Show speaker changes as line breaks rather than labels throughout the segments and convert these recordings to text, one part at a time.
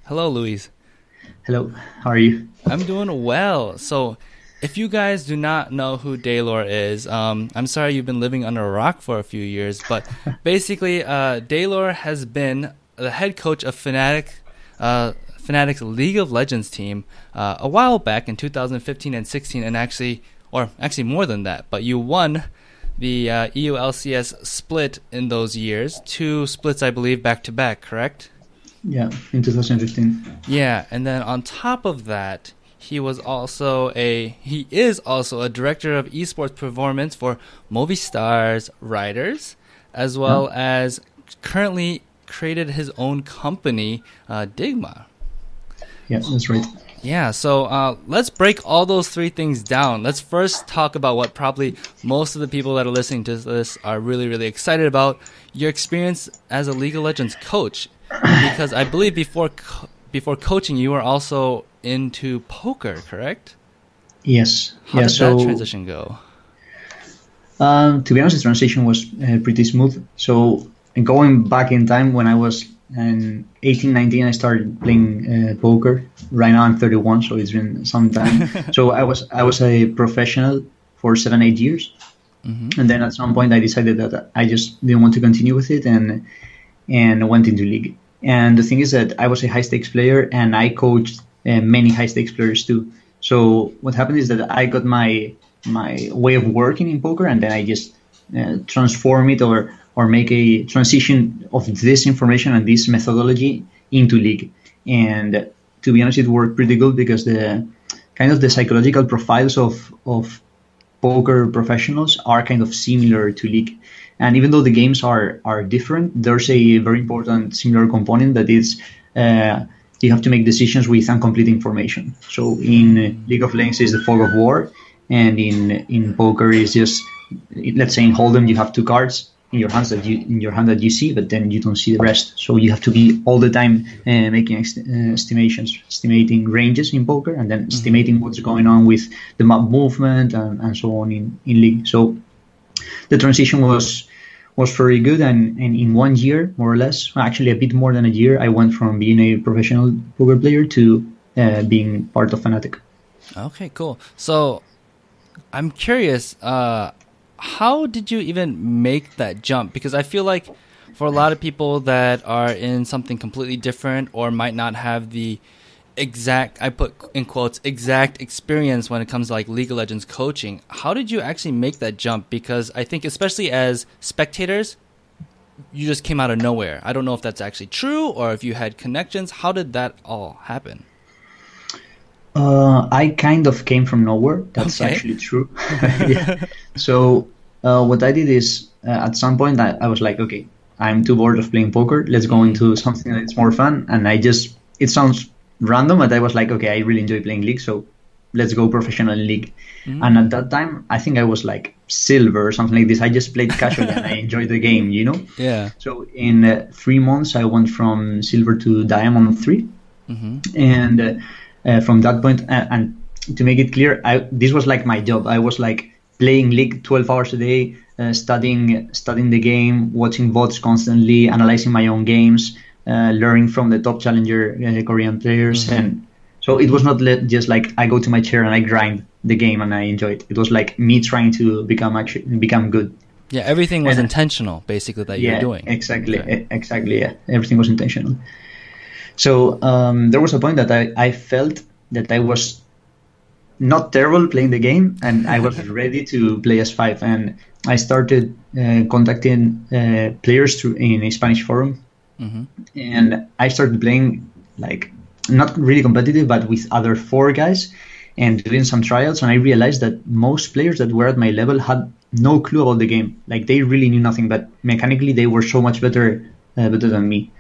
Hello, Luis.
Hello, how are you?
I'm doing well. So, if you guys do not know who Deilor is, I'm sorry you've been living under a rock for a few years, but basically, Deilor has been the head coach of Fnatic's League of Legends team a while back in 2015 and 16, and actually more than that. But you won the EULCS split in those years, two splits, I believe, back to back. Correct?
Yeah, in 2015.
Yeah, and then on top of that, he is also a director of Esports Performance for Movistar Riders, as
Yeah,
well as currently created his own company, Dygma.
yeah, that's right.
Yeah, so let's break all those three things down. Let's first talk about what probably most of the people that are listening to this are really, really excited about, your experience as a League of Legends coach. Because I believe before coaching, you were also into poker, correct?
Yes,
How
yeah.
did that
So,
transition go?
to be honest, the transition was pretty smooth. So, going back in time when I was 18, 19, I started playing poker. Right now, I'm 31, so it's been some time. So, I was a professional for 7, 8 years,
Hmm.
and then at some point, I decided that I just didn't want to continue with it, and went into league. And the thing is that I was a high stakes player and I coached many high stakes players too. So what happened is that I got my way of working in poker, and then I just transform it or make a transition of this information and this methodology into league. And to be honest, it worked pretty good because the kind of the psychological profiles of poker professionals are kind of similar to league. And even though the games are different, there's a very important similar component that is you have to make decisions with incomplete information. So in League of Legends is the fog of war, and in poker is just, let's say in Hold'em you have two cards in your hand that you see, but then you don't see the rest. So you have to be all the time making estimations, estimating ranges in poker, and then
Hmm.
estimating what's going on with the map movement and so on in League. So the transition was very good, and in 1 year more or less, actually a bit more than a year, I went from being a professional poker player to being part of Fnatic.
Okay, cool. So I'm curious, how did you even make that jump? Because I feel like for a lot of people that are in something completely different or might not have the exact, I put in quotes, exact experience when it comes to like League of Legends coaching, how did you actually make that jump? Because I think especially as spectators, you just came out of nowhere. I don't know if that's actually true or if you had connections. How did that all happen?
I kind of came from nowhere. That's
Okay.
actually true. Yeah. So what I did is at some point I was like, okay, I'm too bored of playing poker. Let's go
Mm,
into something that's more fun. And it sounds random, but I was like, okay, I really enjoy playing League, so let's go professional in League. And at
mm,
that time, I think I was like silver or something like this. I just played casually and I enjoyed the game, you know?
yeah.
So in 3 months, I went from silver to diamond 3.
Mm-hmm.
And from that point, and to make it clear, this was like my job. I was like playing League 12 hours a day, studying the game, watching VODs constantly, analyzing my own games, learning from the top challenger Korean players.
Mm-hmm.
And so it was not just like I go to my chair and I grind the game and I enjoy it. It was like me trying to become good.
Yeah, everything was
And
intentional, basically, that you were
yeah,
doing.
exactly,
Okay.
exactly. Yeah, everything was intentional. So there was a point that I felt that I was not terrible playing the game, and I was ready to play S5. And I started contacting players in a Spanish forum,
Mm-hmm.
and I started playing like not really competitive, but with other four guys and doing some trials. And I realized that most players that were at my level had no clue about the game. Like they really knew nothing, but mechanically they were so much better than me.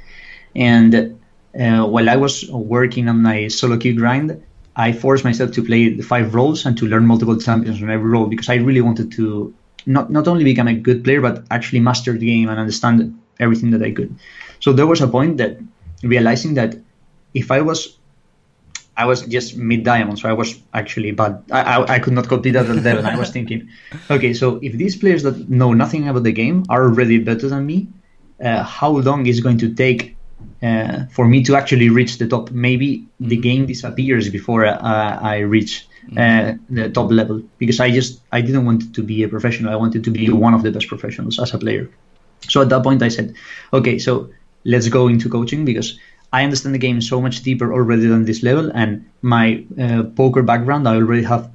And while I was working on my soloQ grind, I forced myself to play the 5 roles and to learn multiple champions on every role, because I really wanted to not only become a good player, but actually master the game and understand everything that I could. So there was a point that realizing that if I was just mid diamond, so I was actually bad. I could not compete at that level. I was thinking, okay, so if these players that know nothing about the game are already better than me, how long is it going to take for me to actually reach the top. Maybe the game disappears before I reach the top level, because I didn't want to be a professional. I wanted to be one of the best professionals as a player. So at that point I said, okay, so let's go into coaching, because I understand the game so much deeper already than this level, and my poker background, I already have.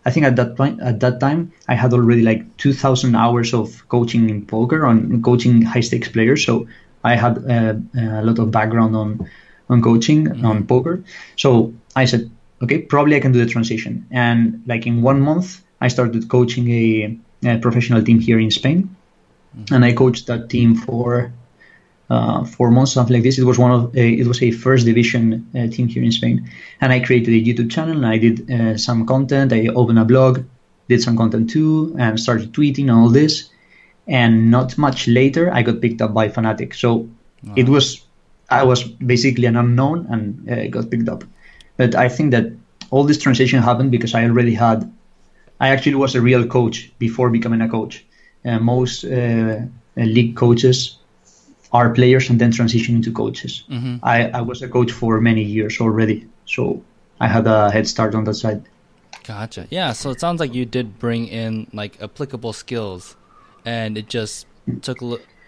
I think at that time, I had already like 2,000 hours of coaching in poker, on coaching high stakes players. So I had a lot of background on coaching on poker. So I said, okay, probably I can do the transition. And like in 1 month, I started coaching a professional team here in Spain, and I coached that team for 4 months, something like this. It was a first division team here in Spain, and I created a YouTube channel. And I did some content. I opened a blog, did some content too, and started tweeting and all this. And not much later, I got picked up by Fnatic. So I was basically an unknown, and got picked up. But I think that all this transition happened because I actually was a real coach before becoming a coach. Most league coaches are players and then transition into coaches. I was a coach for many years already, so I had a head start on that side.
Gotcha. Yeah, so it sounds like you did bring in like applicable skills, and it just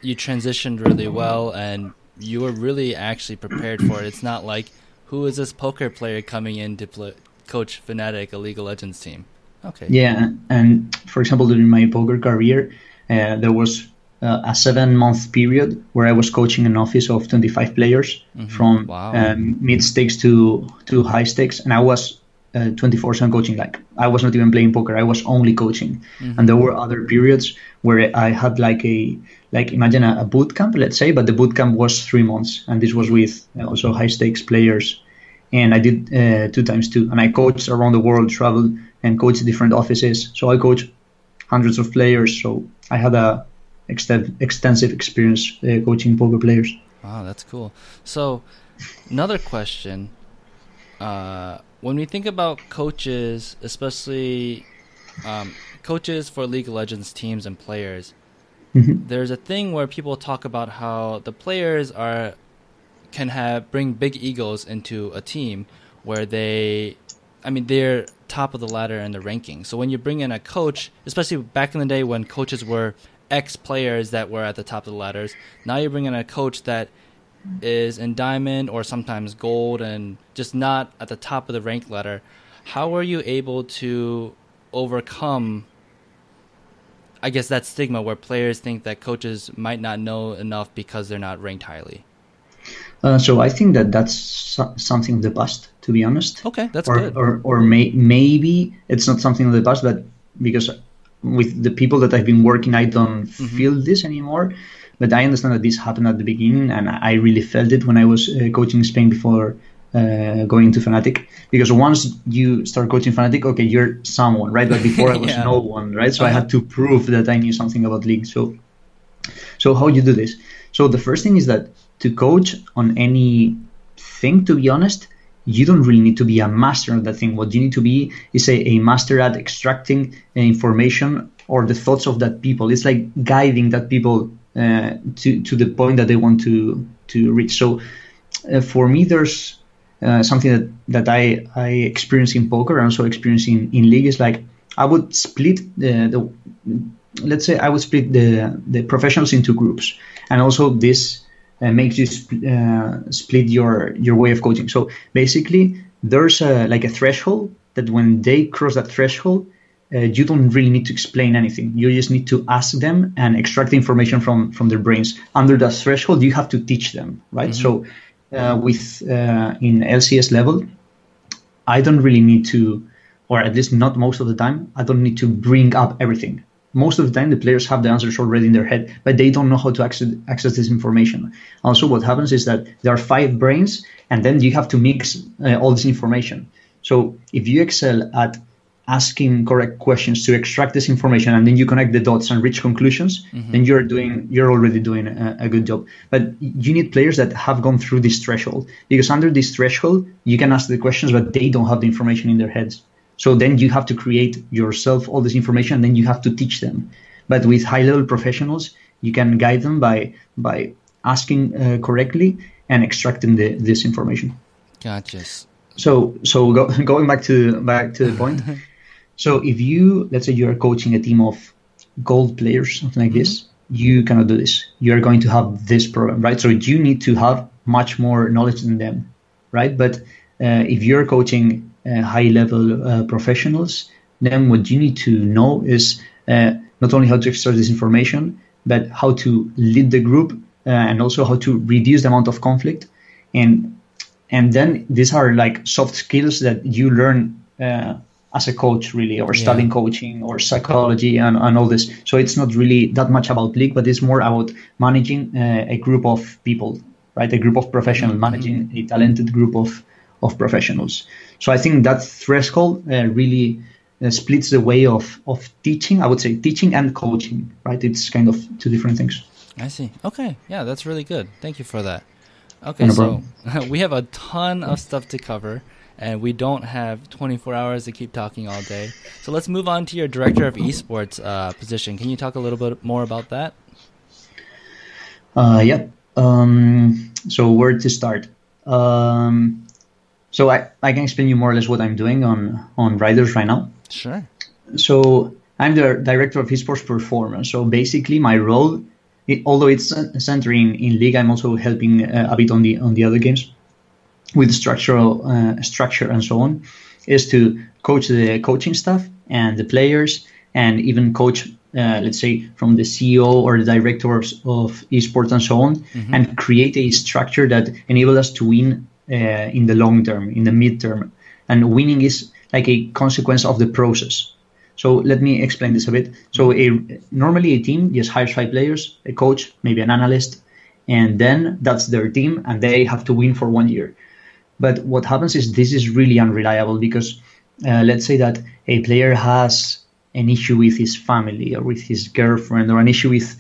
you transitioned really well, and you were really actually prepared for it. It's not like, who is this poker player coming in to coach Fnatic, a League of Legends team? Okay.
Yeah, and for example, during my poker career, there was a 7-month period where I was coaching an office of 25 players from mid stakes to high stakes, and I was 24/7 coaching. Like, I was not even playing poker; I was only coaching. And there were other periods where I had imagine a boot camp, let's say, but the boot camp was 3 months, and this was with also high stakes players. And I did 2 times 2, and I coached around the world, traveled and coached different offices. So I coached hundreds of players. So I had a extensive experience coaching poker players.
Wow, that's cool. So another question, when we think about coaches, especially coaches for League of Legends teams and players, there's a thing where people talk about how the players can bring big egos into a team where they're top of the ladder in the ranking. So when you bring in a coach, especially back in the day when coaches were ex-players that were at the top of the ladders, now you bring in a coach that is in diamond or sometimes gold and just not at the top of the rank ladder. How are you able to overcome, I guess, that stigma where players think that coaches might not know enough because they're not ranked highly?
So I think that's something of the past, to be honest.
Okay, that's good.
Or maybe it's not something of the past, but because with the people that I've been working, I don't feel this anymore. But I understand that this happened at the beginning, and I really felt it when I was coaching Spain before going to Fnatic. Because once you start coaching Fnatic, okay, you're someone, right? But before I was no one, right? So I had to prove that I knew something about League. So how you do this? So the first thing is that to coach on anything, to be honest, you don't really need to be a master of that thing. What you need to be is a master at extracting information or the thoughts of that people. It's like guiding that people to the point that they want to reach. So for me, there's something that I experience in poker and also experience in League is like I would split the professionals into groups, and also this makes you split your way of coaching. So basically, there's a threshold that when they cross that threshold, you don't really need to explain anything. You just need to ask them and extract the information from their brains. Under that threshold, you have to teach them, right? So in LCS level, I don't really need to, or at least not most of the time, I don't need to bring up everything. Most of the time, the players have the answers already in their head, but they don't know how to access this information. Also, what happens is that there are 5 brains, and then you have to mix all this information. So if you excel at asking correct questions to extract this information, and then you connect the dots and reach conclusions, then you're already doing a good job. But you need players that have gone through this threshold, because under this threshold, you can ask the questions, but they don't have the information in their heads. So then you have to create yourself all this information, and then you have to teach them. But with high-level professionals, you can guide them by asking correctly and extracting this information.
Gotcha.
Going back to the point. So if let's say you are coaching a team of gold players, something like this, you cannot do this. You are going to have this problem, right? So you need to have much more knowledge than them, right? But if you're coaching high-level professionals, then what you need to know is not only how to extract this information, but how to lead the group and also how to reduce the amount of conflict. And then these are like soft skills that you learn as a coach, really, or studying coaching or psychology and all this. So it's not really that much about league, but it's more about managing a group of people, right? A group of professionals, managing a talented group of professionals. So I think that threshold really splits the way of teaching. I would say teaching and coaching, right? It's kind of two different things.
I see. Okay. Yeah, that's really good. Thank you for that. Okay, so we have a ton of stuff to cover, and we don't have 24 hours to keep talking all day. So let's move on to your director of esports position. Can you talk a little bit more about that?
Yeah. So where to start? So I can explain you more or less what I'm doing on Riders right now.
Sure.
So I'm the director of Esports Performance. So basically my role, although it's centering in League, I'm also helping a bit on the other games with structure and so on, is to coach the coaching staff and the players, and even coach, let's say, from the CEO or the directors of esports and so on, and create a structure that enables us to win in the long term, in the midterm. And winning is like a consequence of the process. So let me explain this a bit. So normally a team just hires 5 players, a coach, maybe an analyst, and then that's their team, and they have to win for 1 year. But what happens is this is really unreliable because let's say that a player has an issue with his family or with his girlfriend, or an issue with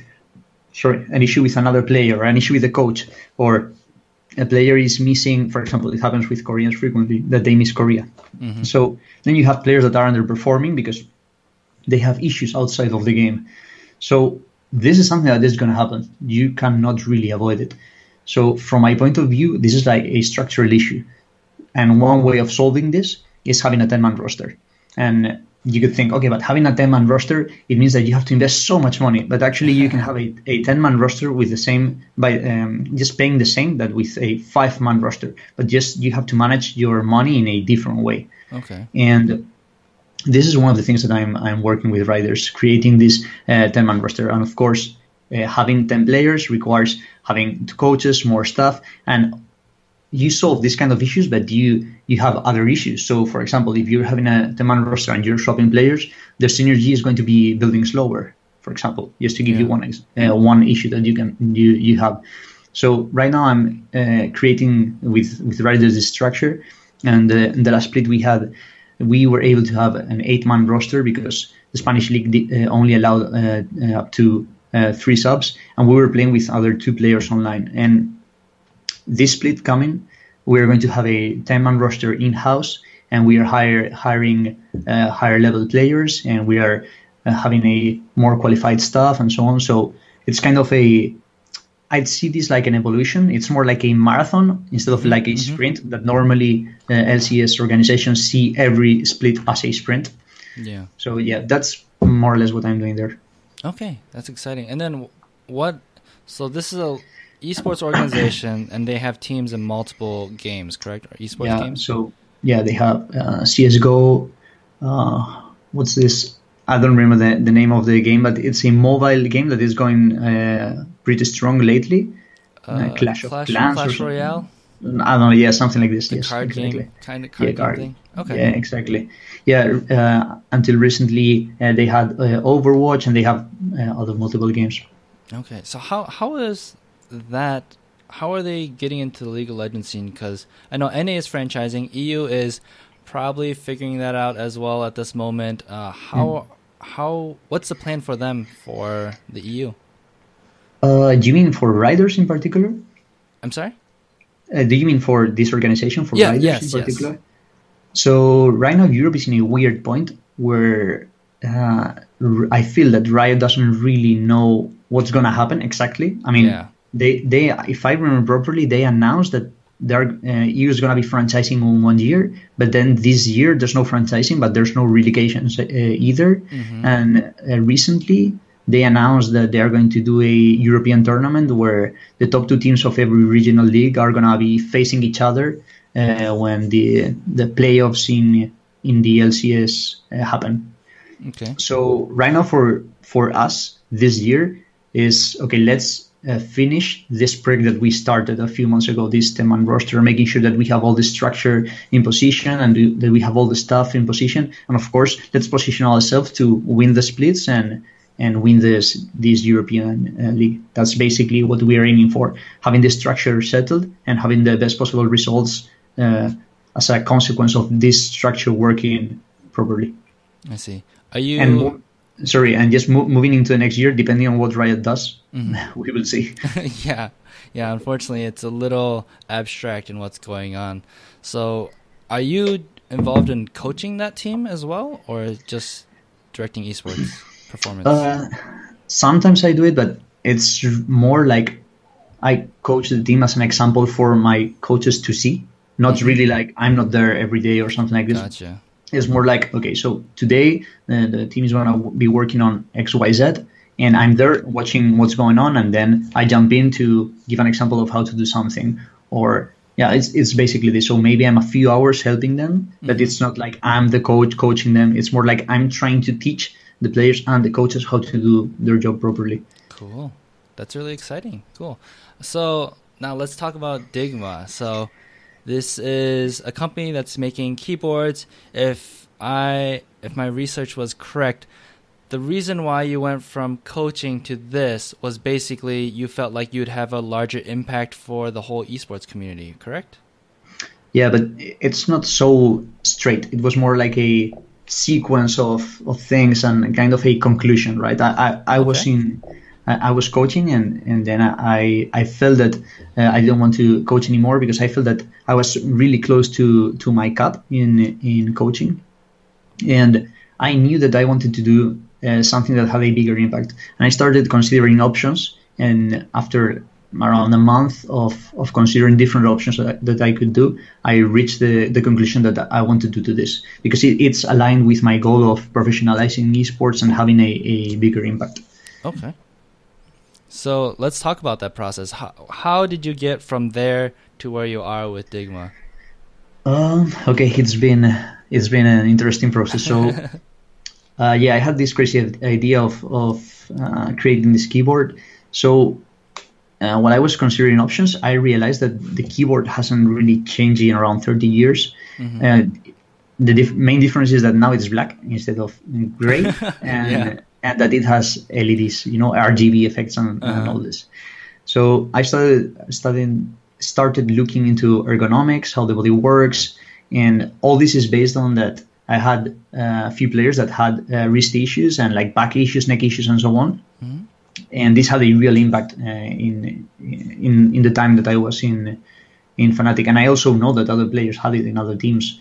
another player, or an issue with the coach, or a player is missing. For example, it happens with Koreans frequently that they miss Korea. So then you have players that are underperforming because they have issues outside of the game. So this is something that is going to happen. You cannot really avoid it. So from my point of view, this is like a structural issue. And one way of solving this is having a 10-man roster. And you could think, okay, but having a 10-man roster, it means that you have to invest so much money. But actually, you can have a 10-man roster with the same, by just paying the same that with a 5-man roster. But just you have to manage your money in a different way. Okay. And this is one of the things that I'm working with Riders, creating this 10-man roster. And of course, having 10 players requires having 2 coaches, more staff, and you solve these kind of issues, but you have other issues. So, for example, if you're having a 10-man roster and you're swapping players, the synergy is going to be building slower, for example, just to give you one issue that you have. So right now I'm creating with Riders this structure, and the last split we were able to have an 8-man roster because the Spanish league only allowed up to 3 subs, and we were playing with other 2 players online. And this split coming, we're going to have a 10-man roster in-house, and we are hiring higher level players, and we are having a more qualified staff and so on. So it's kind of I'd see this like an evolution. It's more like a marathon instead of like a sprint that normally LCS organizations see every split as a sprint. Yeah. So yeah, that's more or less what I'm doing there.
Okay, that's exciting. And then so this is a esports organization, and they have teams in multiple games, correct? Or esports games?
So yeah, they have CSGO. What's this? I don't remember the name of the game, but it's a mobile game that is going pretty strong lately. Clash
Royale?
I don't know. Yeah, something like this.
The card game, kind of card game thing. Okay.
Yeah, exactly. Yeah, until recently they had Overwatch, and they have other multiple games.
Okay, so how is that? How are they getting into the League of Legends scene? Because I know NA is franchising, EU is probably figuring that out as well at this moment. What's the plan for them for the EU?
Do you mean for Riders in particular?
I'm sorry?
Do you mean for this organization, for Riders in particular?
Yes.
So right now Europe is in a weird point where I feel that Riot doesn't really know what's going to happen exactly. I mean, they if I remember properly, they announced that EU is going to be franchising in 1 year, but then this year there's no franchising, but there's no relegations either. And recently they announced that they are going to do a European tournament where the top two teams of every regional league are going to be facing each other when the playoffs in the LCS happen.
Okay.
So right now for us this year is okay. Let's finish this project that we started a few months ago, this 10-man roster, making sure that we have all the structure in position and that we have all the stuff in position. And of course, let's position ourselves to win the splits and win this European league. That's basically what we are aiming for, having the structure settled and having the best possible results as a consequence of this structure working properly.
I see. Are you...
And just moving into the next year, depending on what Riot does, we will see.
Yeah. Unfortunately, it's a little abstract in what's going on. So, are you involved in coaching that team as well, or just directing Esports Performance?
Sometimes I do it, but it's more like I coach the team as an example for my coaches to see. Not really like I'm not there every day or something like this.
Gotcha.
It's more like, okay, so today the team is going to be working on X, Y, Z, and I'm there watching what's going on, and then I jump in to give an example of how to do something. Or, it's basically this. So maybe I'm a few hours helping them, but it's not like I'm the coach coaching them. It's more like I'm trying to teach the players and the coaches how to do their job properly.
Cool. That's really exciting. Cool. So now let's talk about Dygma. So this is a company that's making keyboards. If my research was correct, the reason why you went from coaching to this was basically you felt like you'd have a larger impact for the whole esports community, correct?
Yeah, but it's not so straight. It was more like a sequence of things and kind of a conclusion, right? I was coaching and then I felt that I didn't want to coach anymore because I felt that I was really close to my cap in coaching, and I knew that I wanted to do something that had a bigger impact. And I started considering options, and after around a month of considering different options that I could do, I reached the conclusion that I wanted to do this because it's aligned with my goal of professionalizing esports and having a bigger impact.
Okay. So let's talk about that process. How did you get from there to where you are with Dygma?
Okay, it's been an interesting process. So, I had this crazy idea of creating this keyboard. So, when I was considering options, I realized that the keyboard hasn't really changed in around 30 years. The main difference is that now it's black instead of gray, and that it has LEDs, RGB effects and all this. So I started looking into ergonomics, how the body works, and all this is based on that I had a few players that had wrist issues and like back issues, neck issues, and so on. And this had a real impact in the time that I was in Fnatic, and I also know that other players had it in other teams.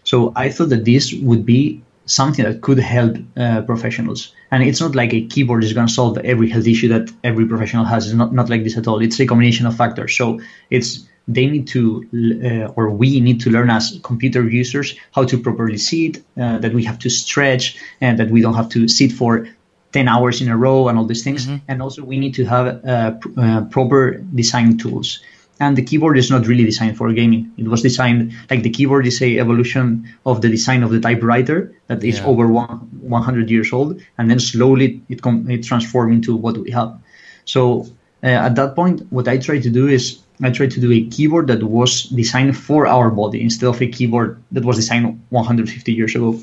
So I thought that this would be something that could help professionals. And it's not like a keyboard is going to solve every health issue that every professional has. It's not like this at all. It's a combination of factors. So they need to, or we need to learn as computer users how to properly sit, that we have to stretch, and that we don't have to sit for 10 hours in a row and all these things. And also we need to have proper design tools. And the keyboard is not really designed for gaming. It was designed, like the keyboard is a evolution of the design of the typewriter that is over 100 years old. And then slowly it transformed into what we have. So at that point, what I tried to do is I tried to do a keyboard that was designed for our body instead of a keyboard that was designed 150 years ago.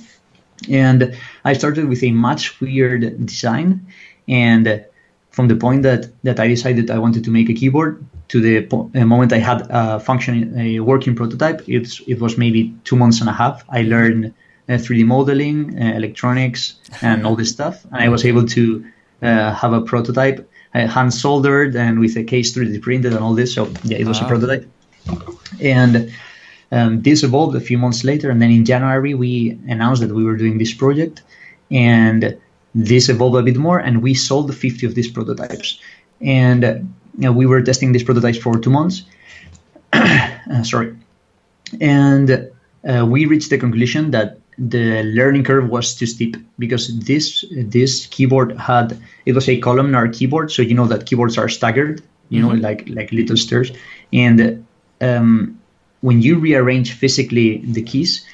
And I started with a much weird design. And from the point that I decided I wanted to make a keyboard to the moment I had a working prototype, it was maybe 2 months and a half. I learned 3D modeling, electronics, and all this stuff. And I was able to have a prototype hand soldered and with a case 3D printed and all this. So it was a prototype. And this evolved a few months later. And then in January, we announced that we were doing this project. And this evolved a bit more. And we sold 50 of these prototypes. And we were testing these prototypes for 2 months. Sorry. And we reached the conclusion that the learning curve was too steep, because this keyboard it was a columnar keyboard, so you know that keyboards are staggered, you know, like little stairs. And when you rearrange physically the keys,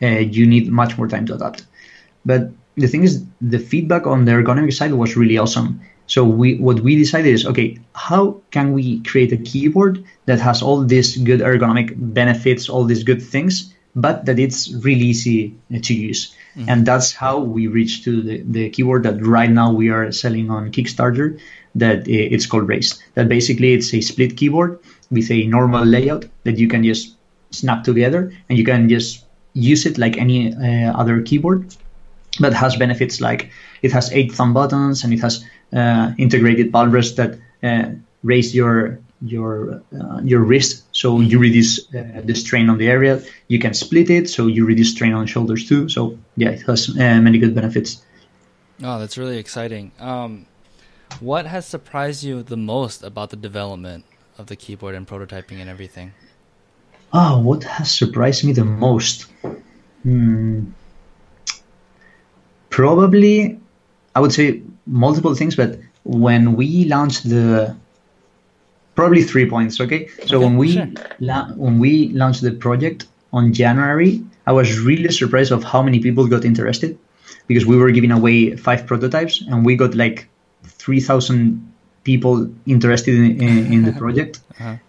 you need much more time to adapt. But the thing is, the feedback on the ergonomic side was really awesome. So what we decided is, okay, how can we create a keyboard that has all these good ergonomic benefits, all these good things, but that it's really easy to use? And that's how we reached to the keyboard that right now we are selling on Kickstarter, that it's called Raise. That basically it's a split keyboard with a normal layout that you can just snap together, and you can just use it like any other keyboard, but has benefits like it has 8 thumb buttons, and it has integrated palm rest that raise your wrist, so you reduce the strain on the area. You can split it, so you reduce strain on shoulders too. So yeah, it has many good benefits.
Oh, that's really exciting. What has surprised you the most about the development of the keyboard and prototyping and everything?
Oh, what has surprised me the most? Probably, I would say multiple things, but when we launched probably 3 points, okay? So when we launched the project on January, I was really surprised of how many people got interested, because we were giving away 5 prototypes, and we got like 3,000 people interested in the project.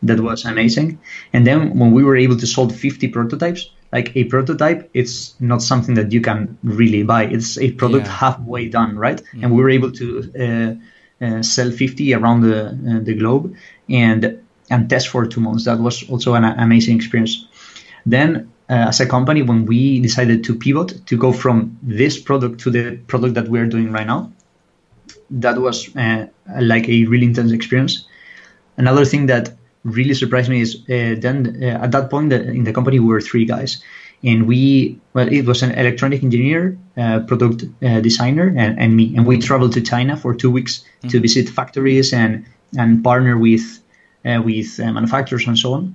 That was amazing. And then when we were able to sold 50 prototypes, like a prototype, it's not something that you can really buy. It's a product halfway done, right? And we were able to sell 50 around the globe and test for 2 months. That was also an amazing experience. Then as a company, when we decided to pivot to go from this product to the product that we're doing right now, that was like a really intense experience. Another thing that really surprised me is then at that point in the company we were 3 guys, and it was an electronic engineer, product designer, and me, and we traveled to China for 2 weeks to visit factories and partner with manufacturers and so on.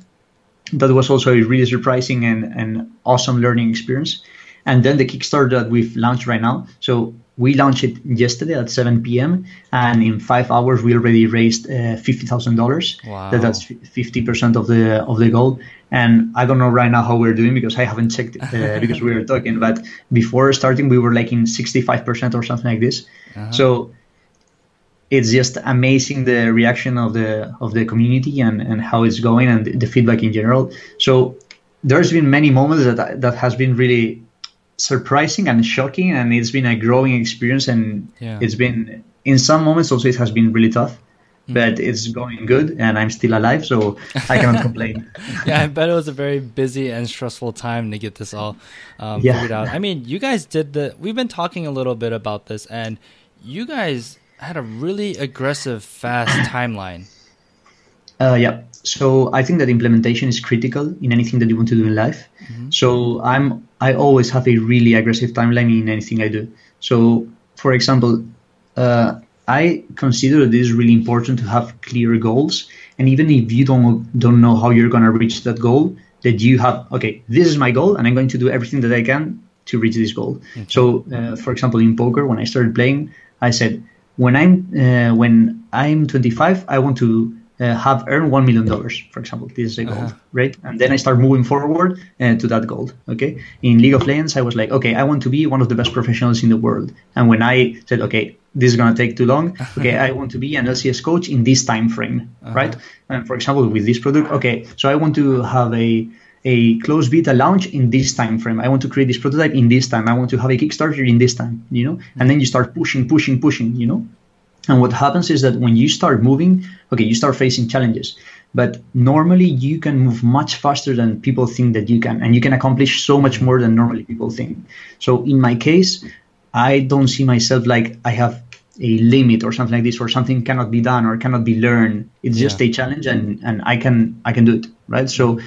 That was also a really surprising and awesome learning experience. And then the Kickstarter that we've launched right now. So we launched it yesterday at 7 p.m. and in 5 hours we already raised $50,000.
Wow.
That's 50% of the goal. And I don't know right now how we're doing, because I haven't checked because we were talking. But before starting, we were like in 65% or something like this. So it's just amazing, the reaction of the community and how it's going, and the feedback in general. So there's been many moments that has been really surprising and shocking, and it's been a growing experience, and it's been, in some moments also, it has been really tough, but it's going good, and I'm still alive, so I cannot complain.
Yeah, I bet it was a very busy and stressful time to get this all figured out. I mean, you guys we've been talking a little bit about this, and you guys had a really aggressive, fast timeline.
Yeah. So I think that implementation is critical in anything that you want to do in life. So I always have a really aggressive timeline in anything I do. So, for example, I consider that it is really important to have clear goals. And even if you don't know how you're going to reach that goal, that you have, okay, this is my goal, and I'm going to do everything that I can to reach this goal. So, for example, in poker, when I started playing, I said, when I'm 25, I want to have earned $1 million, for example. This is a goal, right? And then I start moving forward to that goal, okay? In League of Legends, I was like, okay, I want to be one of the best professionals in the world. And when I said, okay, this is going to take too long, okay, I want to be an LCS coach in this time frame, right? And for example, with this product, okay, so I want to have a closed beta launch in this time frame. I want to create this prototype in this time. I want to have a Kickstarter in this time, And then you start pushing, And what happens is that when you start moving, okay, you start facing challenges. But normally you can move much faster than people think that you can. And you can accomplish so much more than normally people think. So in my case, I don't see myself like I have a limit or something like this, or something cannot be done or cannot be learned. It's just a challenge, and I can do it, right? So,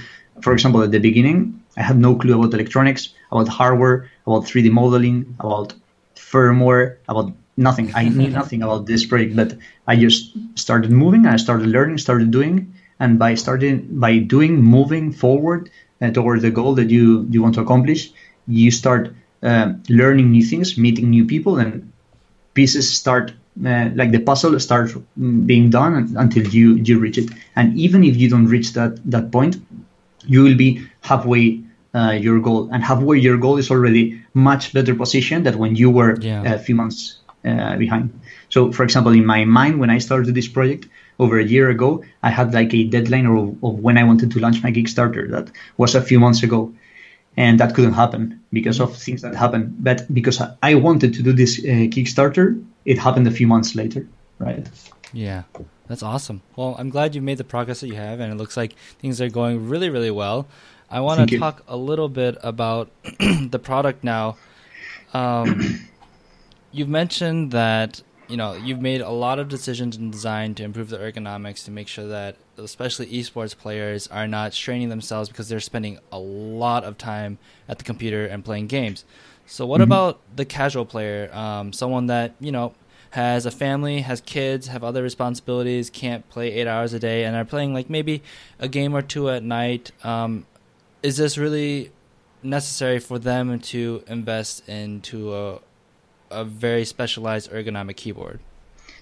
for example, at the beginning, I had no clue about electronics, about hardware, about 3D modeling, about firmware, about nothing. I knew nothing about this project, but I just started moving. I started learning, started doing, and by doing, moving forward towards the goal that you want to accomplish, you start learning new things, meeting new people, and pieces start like the puzzle starts being done until you reach it. And even if you don't reach that point, you will be halfway your goal, and halfway your goal is already much better position than when you were a few months behind. So, for example, in my mind, when I started this project over a year ago, I had like a deadline of when I wanted to launch my Kickstarter. That was a few months ago, and that couldn't happen because of things that happened. But because I wanted to do this Kickstarter, it happened a few months later, right?
Yeah, that's awesome. Well, I'm glad you made the progress that you have, and it looks like things are going really, really well. I want to talk a little bit about the product now. You've mentioned that you've made a lot of decisions in design to improve the ergonomics, to make sure that especially esports players are not straining themselves because they're spending a lot of time at the computer and playing games. So what about the casual player, someone that has a family, has kids, have other responsibilities, can't play 8 hours a day, and are playing like maybe a game or two at night? Is this really necessary for them to invest into a very specialized ergonomic keyboard?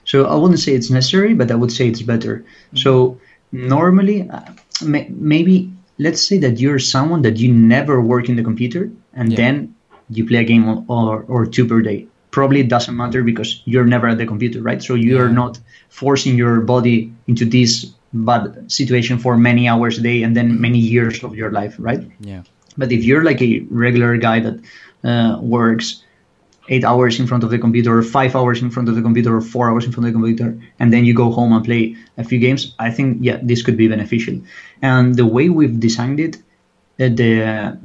So I wouldn't say it's necessary, but I would say it's better. So normally, maybe let's say that you're someone that you never work in the computer, and then you play a game or two per day. Probably it doesn't matter because you're never at the computer, right? So you're not forcing your body into this bad situation for many hours a day and then many years of your life, right?
Yeah.
But if you're like a regular guy that works 8 hours in front of the computer, or 5 hours in front of the computer, or 4 hours in front of the computer, and then you go home and play a few games, I think, this could be beneficial. And the way we've designed it, the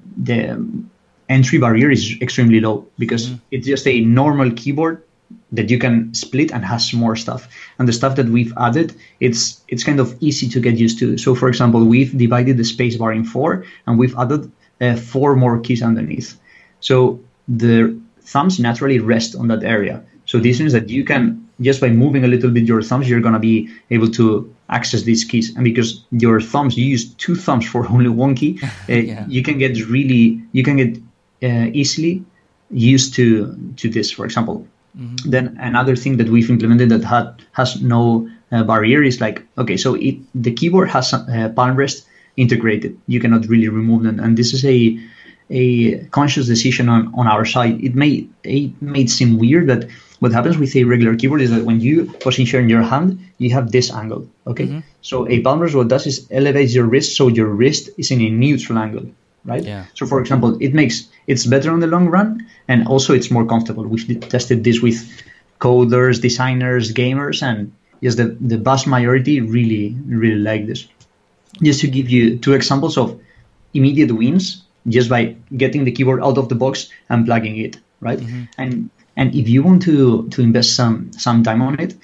entry barrier is extremely low because it's just a normal keyboard that you can split and has more stuff. And the stuff that we've added, it's kind of easy to get used to. So, for example, we've divided the space bar in 4, and we've added 4 more keys underneath. So the thumbs naturally rest on that area. So this means that you can, just by moving a little bit your thumbs, you're going to be able to access these keys. And because your thumbs, you use 2 thumbs for only 1 key, you can get easily used to this, for example. Then another thing that we've implemented that has no barrier is like, okay, so the keyboard has palm rest integrated. You cannot really remove them. And this is a conscious decision on our side. It may seem weird, but what happens with a regular keyboard is that when you position your hand, you have this angle, okay? So a palm rest, what does is elevates your wrist, so your wrist is in a neutral angle, right? Yeah. So for example, it's better on the long run, and also it's more comfortable. We've tested this with coders, designers, gamers, and yes, the vast majority really, really like this. Just to give you 2 examples of immediate wins, just by getting the keyboard out of the box and plugging it, right? And if you want to invest some time on it,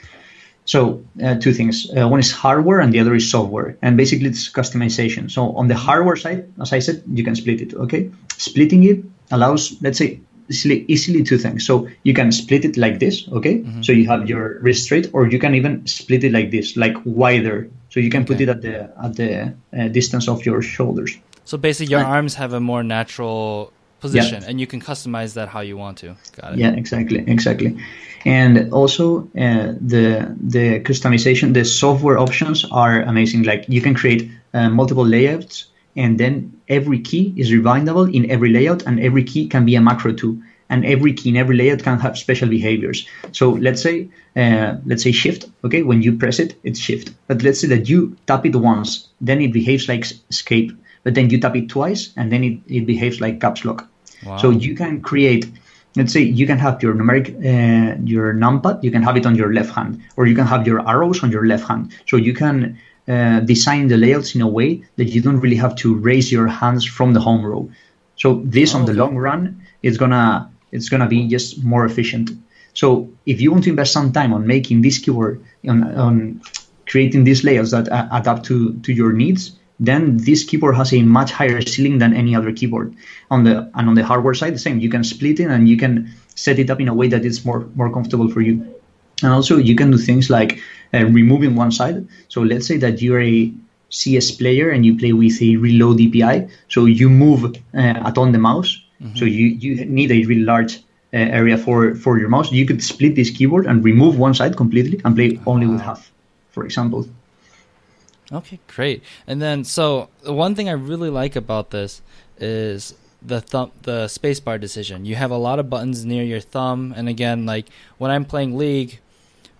so 2 things. One is hardware and the other is software. And basically it's customization. So on the hardware side, as I said, you can split it, okay? Splitting it allows, let's say, easily 2 things. So you can split it like this, okay? So you have your wrist straight, or you can even split it like this, like wider. So you can put it at the distance of your shoulders.
So basically your arms have a more natural position, and you can customize that how you want to. Got it.
Yeah, exactly. And also the customization, the software options are amazing. Like you can create multiple layouts, and then every key is rewindable in every layout, and every key can be a macro too. And every key in every layout can have special behaviors. So let's say shift, okay? When you press it, it's shift. But let's say that you tap it once, then it behaves like escape. But then you tap it twice, and then it behaves like caps lock. Wow. So you can create, let's say you can have your numeric, your numpad, you can have it on your left hand, or you can have your arrows on your left hand. So you can design the layouts in a way that you don't really have to raise your hands from the home row. So this on the long run, it's gonna be just more efficient. So if you want to invest some time on making this keyboard, on creating these layouts that adapt to your needs, then this keyboard has a much higher ceiling than any other keyboard. On the hardware side, the same. You can split it and you can set it up in a way that it's more comfortable for you. And also you can do things like removing one side. So let's say that you're a CS player and you play with a really low DPI. So you move a ton the mouse. So you need a really large area for your mouse. You could split this keyboard and remove one side completely and play only with half, for example.
Okay, great. And then, so the one thing I really like about this is the spacebar decision. You have a lot of buttons near your thumb, and again, like when I'm playing League,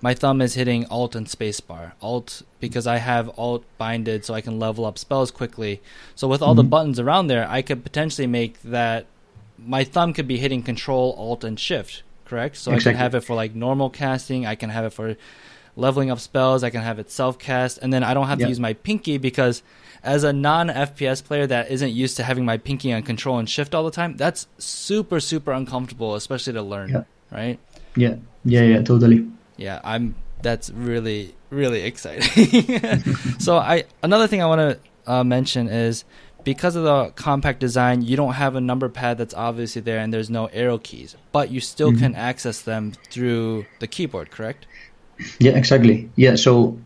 my thumb is hitting Alt and spacebar. Alt because I have Alt binded, so I can level up spells quickly. So with all the buttons around there, I could potentially make that my thumb could be hitting Control, Alt, and Shift. Correct? So exactly. I can have it for like normal casting. I can have it for leveling up spells. I can have it self-cast, and then I don't have to use my pinky, because as a non-FPS player that isn't used to having my pinky on Control and Shift all the time, that's super, super uncomfortable, especially to learn, right?
Yeah, totally.
Yeah, that's really, really exciting. So another thing I want to mention is, because of the compact design, you don't have a number pad that's obviously there, and there's no arrow keys, but you still can access them through the keyboard, correct?
Yeah, exactly. Yeah, so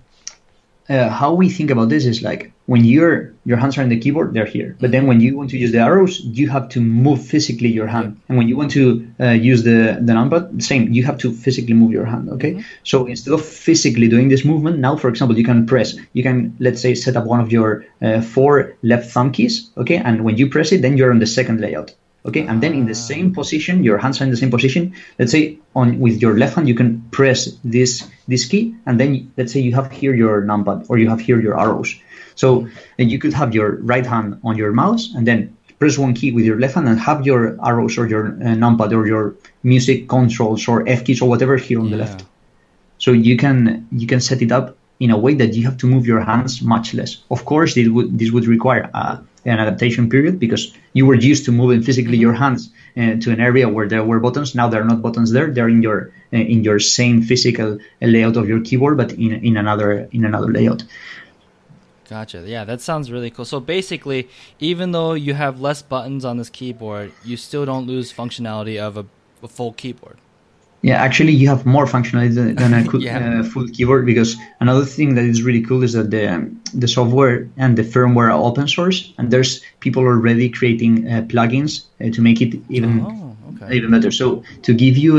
how we think about this is like when your hands are on the keyboard, they're here. But then when you want to use the arrows, you have to move physically your hand. And when you want to use the numpad, same, you have to physically move your hand, okay? So instead of physically doing this movement, now, for example, you can, let's say, set up one of your 4 left thumb keys, okay? And when you press it, then you're on the second layout. Okay, and then in the same position, your hands are in the same position. Let's say with your left hand, you can press this key, and then let's say you have here your numpad, or you have here your arrows. So you could have your right hand on your mouse, and then press one key with your left hand, and have your arrows or your numpad or your music controls or F keys or whatever here on the left. So you can set it up in a way that you have to move your hands much less. Of course, this would require an adaptation period, because you were used to moving physically your hands to an area where there were buttons. Now there are not buttons there; they're in your same physical layout of your keyboard, but in another layout.
Gotcha. Yeah, that sounds really cool. So basically, even though you have less buttons on this keyboard, you still don't lose functionality of a full keyboard.
Yeah, actually, you have more functionality than a full keyboard, because another thing that is really cool is that the software and the firmware are open source, and there's people already creating plugins to make it even better. So to give you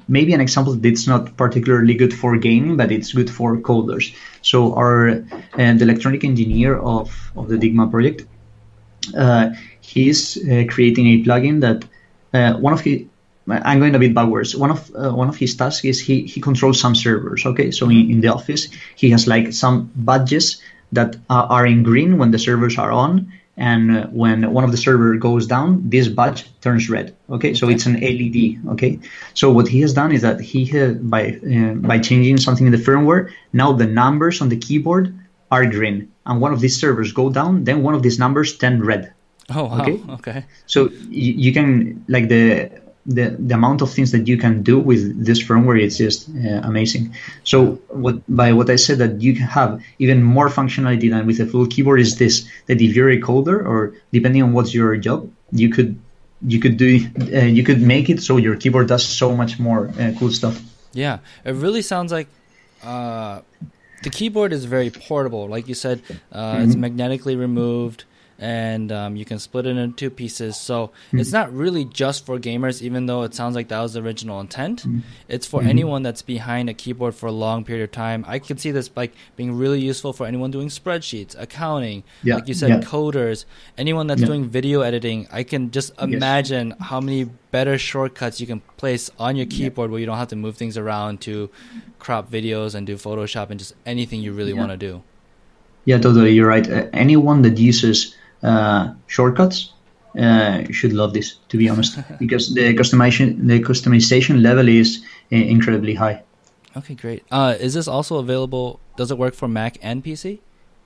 maybe an example that's not particularly good for gaming, but it's good for coders. So the electronic engineer of the Dygma project, he's creating a plugin that I'm going a bit backwards. One of his tasks is he controls some servers. Okay, so in the office he has like some badges that are in green when the servers are on, and when one of the servers goes down, this badge turns red. Okay, so it's an LED. Okay, so what he has done is that he by changing something in the firmware, now the numbers on the keyboard are green, and one of these servers go down, then one of these numbers turn red.
Oh wow. Okay.
So you can like the amount of things that you can do with this firmware is just amazing. So what I said, that you can have even more functionality than with a full keyboard, is this: that if you're a coder, or depending on what's your job, you could make it so your keyboard does so much more cool stuff. Yeah,
it really sounds like the keyboard is very portable. Like you said, it's magnetically removed, and you can split it into 2 pieces. So it's not really just for gamers, even though it sounds like that was the original intent. It's for anyone that's behind a keyboard for a long period of time. I could see this like being really useful for anyone doing spreadsheets, accounting, like you said, coders, anyone that's doing video editing. I can just imagine how many better shortcuts you can place on your keyboard where you don't have to move things around to crop videos and do Photoshop and just anything you really want to do.
Yeah, totally. You're right. Anyone that uses shortcuts should love this, to be honest, because the customization level is incredibly high.
Okay, great. Is this also available? Does it work for Mac and PC?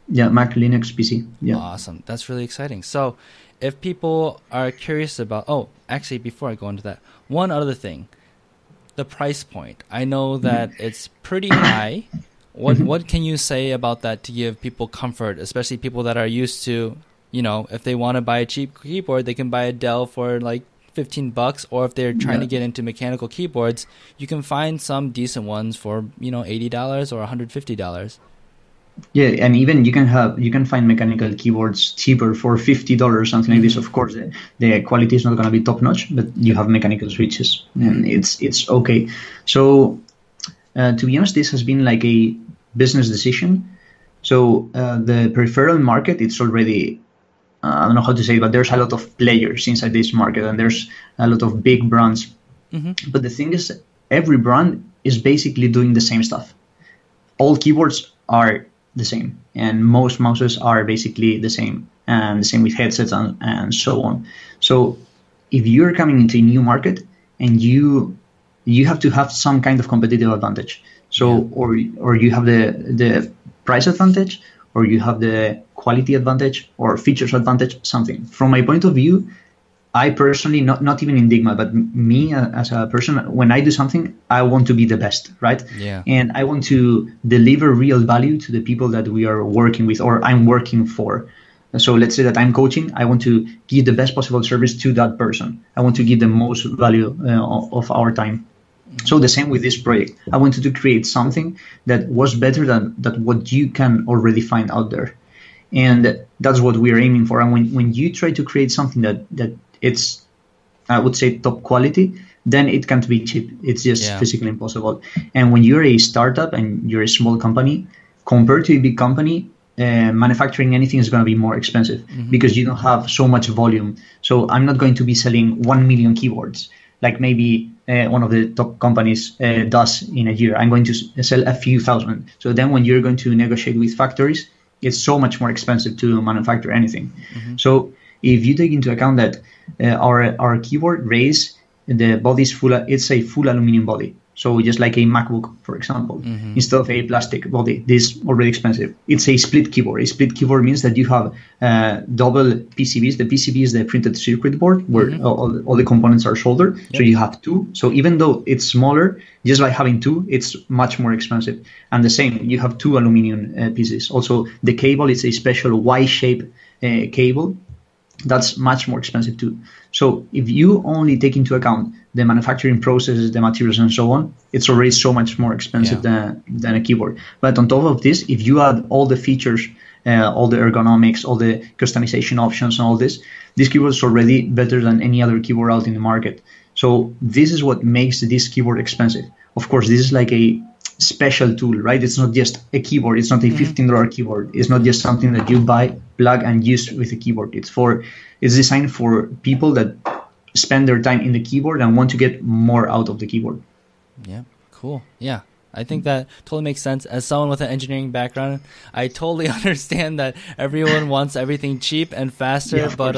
Yeah, Mac, Linux, PC. Yeah.
Awesome. That's really exciting. So if people are curious about, actually, before I go into that, one other thing, the price point. I know that it's pretty high. What can you say about that to give people comfort, especially people that are used to, if they want to buy a cheap keyboard, they can buy a Dell for like $15, or if they're trying to get into mechanical keyboards, you can find some decent ones for, $80 or $150.
Yeah, and even you can find mechanical keyboards cheaper for $50, something like this. Of course, the quality is not going to be top notch, but you have mechanical switches, and it's okay. So, to be honest, this has been like a business decision. So the peripheral market, it's already, I don't know how to say it, but there's a lot of players inside this market, and there's a lot of big brands. But the thing is, every brand is basically doing the same stuff. All keyboards are the same, and most mouses are basically the same, and the same with headsets and so on. So if you're coming into a new market, and you have to have some kind of competitive advantage. So or you have the price advantage, or you have the quality advantage, or features advantage, something. From my point of view, I personally, not even in Dygma, but me as a person, when I do something, I want to be the best, right?
Yeah.
And I want to deliver real value to the people that we are working with, or I'm working for. So let's say that I'm coaching. I want to give the best possible service to that person. I want to give the most value of our time. So the same with this project. I wanted to create something that was better than what you can already find out there. And that's what we're aiming for. And when you try to create something that it's, I would say, top quality, then it can't be cheap. It's just physically impossible. And when you're a startup and you're a small company, compared to a big company, manufacturing anything is going to be more expensive because you don't have so much volume. So I'm not going to be selling 1 million keyboards like maybe one of the top companies does in a year. I'm going to sell a few thousand. So then when you're going to negotiate with factories, it's so much more expensive to manufacture anything. So if you take into account that our keyboard Raise, the body is it's a full aluminum body. So just like a MacBook, for example, instead of a plastic body, this is already expensive. It's a split keyboard. A split keyboard means that you have double PCBs. The PCB is the printed circuit board where all the components are soldered. So you have two. So even though it's smaller, just by having two, it's much more expensive. And the same, you have two aluminum pieces. Also, the cable is a special Y-shaped cable. That's much more expensive too. So if you only take into account the manufacturing processes, the materials, and so on, it's already so much more expensive than a keyboard. But on top of this, if you add all the features, all the ergonomics, all the customization options, and all this keyboard is already better than any other keyboard out in the market. So this is what makes this keyboard expensive. Of course, this is like a special tool, right? It's not just a keyboard. It's not a $15 keyboard. It's not just something that you buy, plug, and use with a keyboard. It's designed for people that spend their time in the keyboard and want to get more out of the keyboard.
Yeah, cool. Yeah, I think that totally makes sense. As someone with an engineering background, I totally understand that everyone wants everything cheap and faster, but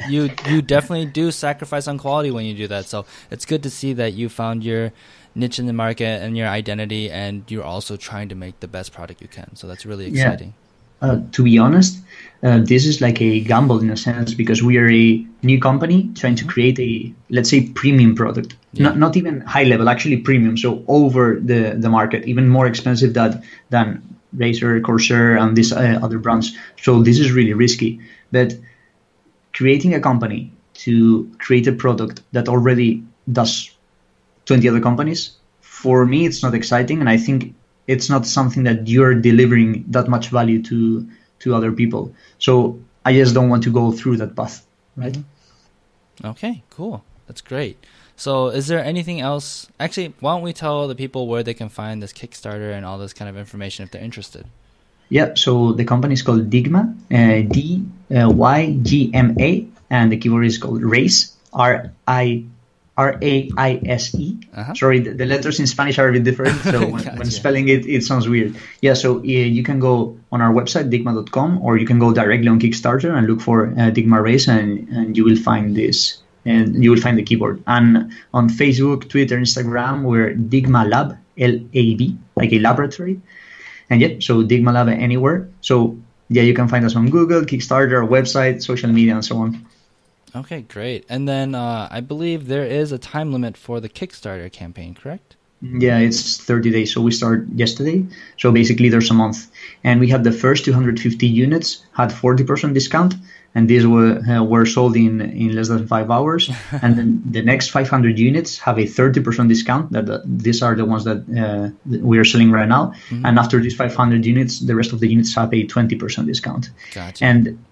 you definitely do sacrifice on quality when you do that. So it's good to see that you found your niche in the market and your identity, and you're also trying to make the best product you can. So that's really exciting.
To be honest, this is like a gamble in a sense, because we are a new company trying to create a, let's say, premium product. Not even high level, actually premium. So over the market, even more expensive than Razer, Corsair, and these other brands. So this is really risky. But creating a company to create a product that already does 20 other companies, for me, it's not exciting. And I think it's not something that you're delivering that much value to other people. So I just don't want to go through that path, right?
Okay, cool. That's great. So is there anything else? Actually, why don't we tell the people where they can find this Kickstarter and all this kind of information if they're interested? Yeah,
so the company is called Dygma, Dygma, and the keyboard is called Raise, Raise. Sorry, the letters in Spanish are a bit different, so when spelling it sounds weird. Yeah, so you can go on our website, dygma.com, or you can go directly on Kickstarter and look for Dygma Raise, and you will find this, and you will find the keyboard. And on Facebook, Twitter, Instagram, we're Dygma Lab, L-A-B, like a laboratory. And so Dygma Lab anywhere. So you can find us on Google, Kickstarter, our website, social media, and so on.
Okay, great. And then I believe there is a time limit for the Kickstarter campaign, correct?
Yeah, it's 30 days. So we start yesterday. So basically there's a month. And we had the first 250 units had 40% discount. and these were sold in less than 5 hours. And then the next 500 units have a 30% discount. These are the ones that we are selling right now. Mm-hmm. And after these 500 units, the rest of the units have a 20% discount.
Gotcha.
And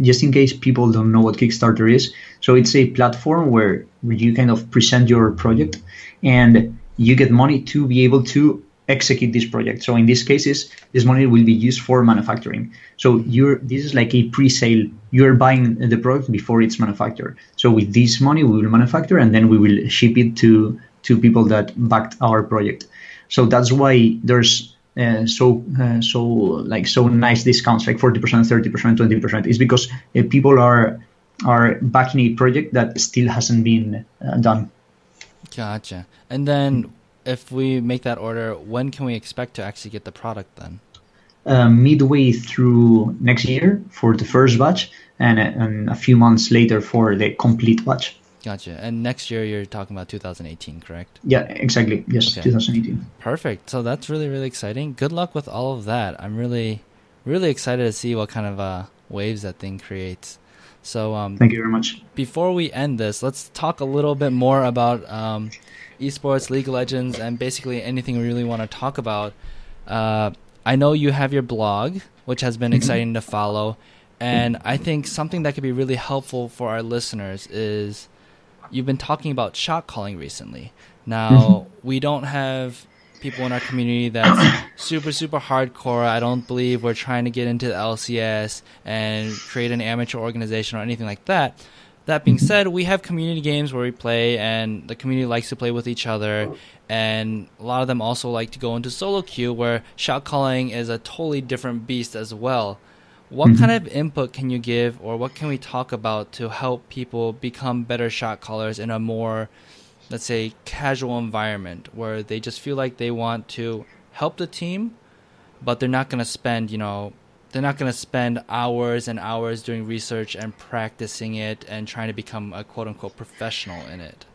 just in case people don't know what Kickstarter is, so it's a platform where you kind of present your project and you get money to be able to execute this project. So in these cases, this money will be used for manufacturing. So this is like a pre-sale. You're buying the product before it's manufactured. So with this money, we will manufacture and then we will ship it to people that backed our project. So that's why there's so nice discounts, like 40%, 30%, 20%. Is because people are backing a project that still hasn't been done.
Gotcha. And then if we make that order, when can we expect to actually get the product then?
Midway through next year for the first batch, and a few months later for the complete batch.
Gotcha. And next year you're talking about 2018, correct?
Yeah, exactly. Yes, okay. 2018.
Perfect. So that's really, really exciting. Good luck with all of that. I'm really, really excited to see what kind of waves that thing creates. So
thank you very much.
Before we end this, let's talk a little bit more about esports, League of Legends, and basically anything we really want to talk about. I know you have your blog, which has been exciting to follow, and I think something that could be really helpful for our listeners is you've been talking about Shotcalling recently. Now, we don't have people in our community that's super, super hardcore. I don't believe we're trying to get into the LCS and create an amateur organization or anything like that. That being said, we have community games where we play, and the community likes to play with each other, and a lot of them also like to go into soloQ, where Shotcalling is a totally different beast as well. What kind of input can you give, or what can we talk about to help people become better shot callers in a more, let's say, casual environment where they just feel like they want to help the team, but they're not going to spend, hours and hours doing research and practicing it and trying to become a quote-unquote professional in it?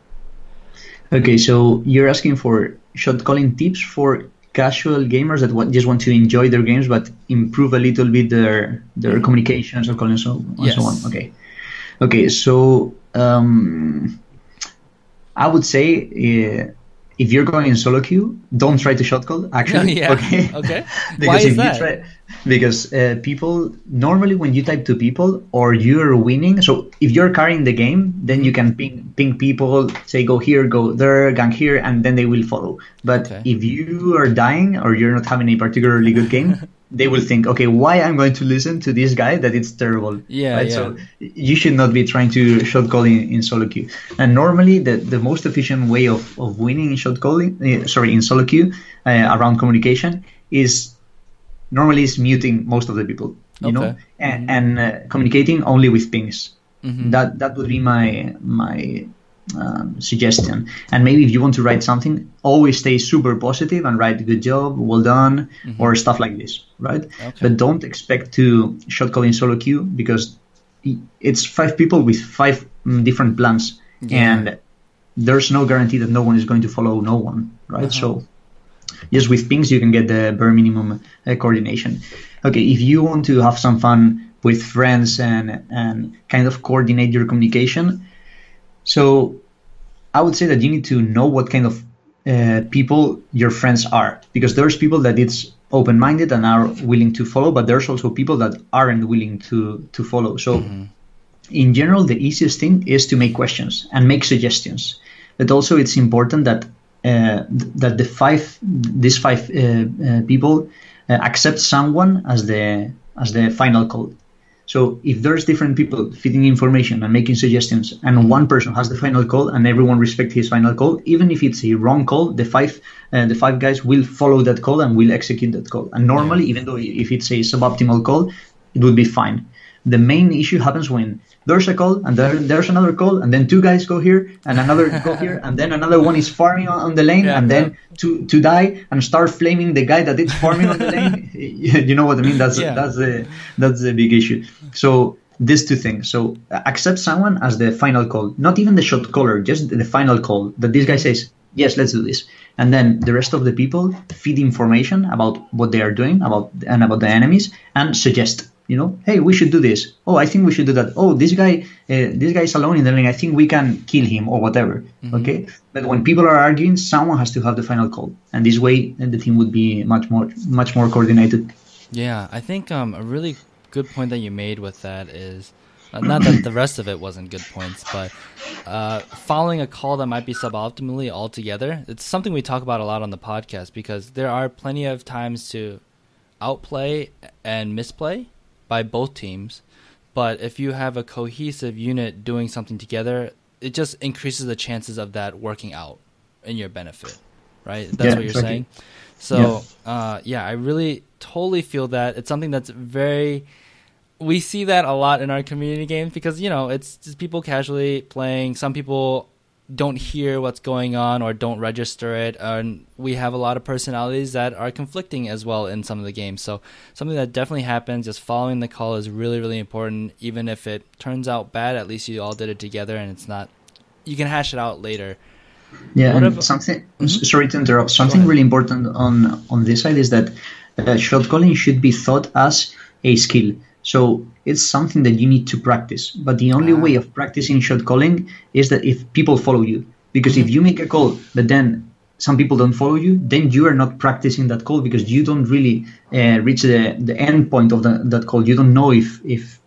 Okay, so you're asking for shot-calling tips for casual gamers that just want to enjoy their games but improve a little bit their communication, shot-calling, and so on. Okay, so I would say if you're going in soloQ, don't try to shotcall, actually.
Yeah. Okay. Why is that?
Because people, normally when you type to people or you're winning, so if you're carrying the game, then you can ping people, say go here, go there, gank here, and then they will follow. But if you are dying or you're not having a particularly good game, they will think, okay, why I'm going to listen to this guy that it's terrible. Right? So you should not be trying to shot call in soloQ. And normally the most efficient way of winning in in soloQ around communication is muting most of the people, you know, and communicating only with pings. That would be my suggestion. And maybe if you want to write something, always stay super positive and write good job, well done, or stuff like this, right? But don't expect to shot call in soloQ because it's 5 people with 5 different plans, and there's no guarantee that no one is going to follow no one, right? So just with pings, you can get the bare minimum coordination. Okay, if you want to have some fun with friends and kind of coordinate your communication, so I would say that you need to know what kind of people your friends are, because there's people that it's open-minded and are willing to follow, but there's also people that aren't willing to follow. So in general, the easiest thing is to make questions and make suggestions. But also it's important that these five people accept someone as the final call. So if there's different people feeding information and making suggestions, and one person has the final call and everyone respects his final call, even if it's a wrong call, the five guys will follow that call and will execute that call. And normally, even though if it's a suboptimal call, it will be fine. The main issue happens when there's a call and there's another call, and then 2 guys go here and another go here, and then another one is farming on the lane, and then to die and start flaming the guy that is farming on the lane. You know what I mean? That's the big issue. So these 2 things. So accept someone as the final call, not even the shot caller, just the final call that this guy says, yes, let's do this. And then the rest of the people feed information about what they are doing, about the enemies, and suggest. Hey, we should do this. Oh, I think we should do that. Oh, this guy is alone in the lane. I think we can kill him or whatever. Okay. But when people are arguing, someone has to have the final call, and this way the team would be much more coordinated.
Yeah, I think a really good point that you made with that is not that the rest of it wasn't good points, but following a call that might be suboptimally altogether. It's something we talk about a lot on the podcast because there are plenty of times to outplay and misplay by both teams. But if you have a cohesive unit doing something together, it just increases the chances of that working out in your benefit, right? That's what you're saying. So, I really totally feel that. It's something that's we see that a lot in our community games because, it's just people casually playing. Some people don't hear what's going on or don't register it. And we have a lot of personalities that are conflicting as well in some of the games. So something that definitely happens, just following the call is really, really important. Even if it turns out bad, at least you all did it together and it's not, you can hash it out later.
Yeah, and something. Sorry to interrupt. Something really important on this side is that shot calling should be thought as a skill. So it's something that you need to practice. But the only way of practicing shot calling is that if people follow you. Because if you make a call, but then some people don't follow you, then you are not practicing that call because you don't really reach the end point of that call. You don't know if